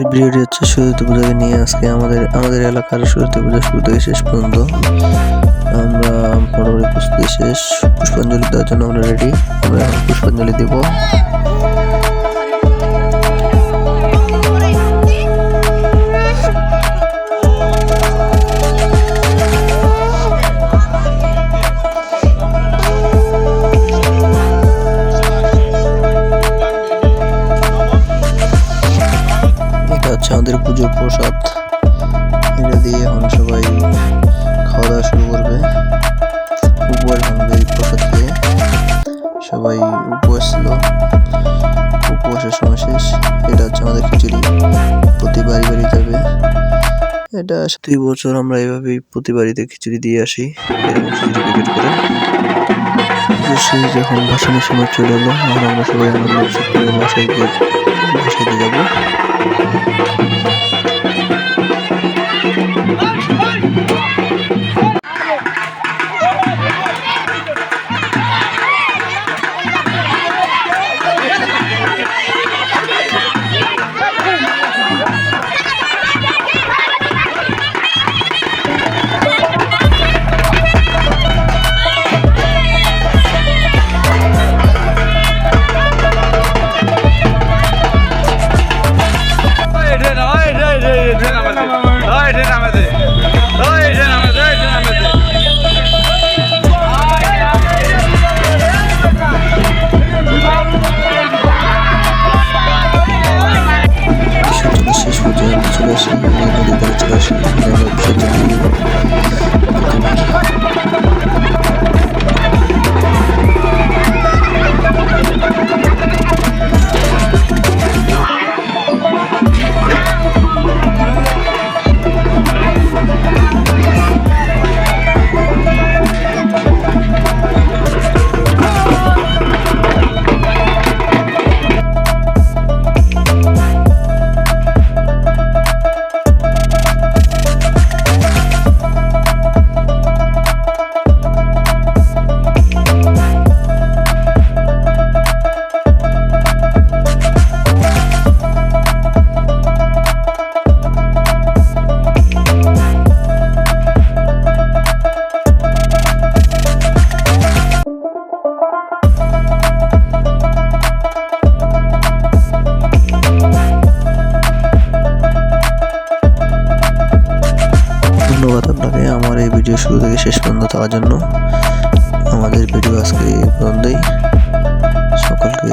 এই ভিডিওটি হচ্ছে সরস্বতী পূজাকে নিয়ে। আজকে আমাদের এলাকার সরস্বতী পূজা শুরু থেকে শেষ পর্যন্ত আমরা মোটামুটি প্রস্তুতি শেষ। পুষ্পাঞ্জলি দেওয়ার জন্য আমরা রেডি। আমরা এখন পুষ্পাঞ্জলি দিব। এটা হচ্ছে আমাদের পুজোর প্রসাদ। এটা দিয়ে এখন সবাই খাওয়া দাওয়া শুরু করবে। উপহার ভাঙবে এই প্রসাদ খেয়ে। সবাই উপবাস ছিল, উপবাসের সময় শেষ। এটা হচ্ছে আমাদের খিচুড়ি, প্রতি বাড়ি বাড়ি যাবে। এটা 2 বছর আমরা এভাবেই প্রতি বাড়িতে খিচুড়ি দিয়ে আসি, এরকম খিচুড়ি প্যাকেট করে। যখন ভাসানোর সময় চলে এলো, এখন আমরা সবাই আনন্দ উৎসব করে বাসাইতে যাবো। শেষ পর্যন্ত চলে আসি, নদীর ধারে চলে আসি। আমরা বিসর্জন দিয়ে দেবো। ধন্যবাদ আপনাকে আমার এই ভিডিও শুরু থেকে শেষ পর্যন্ত থাকার জন্য। আমাদের ভিডিও আজকে এই পর্যন্তই। সকলকে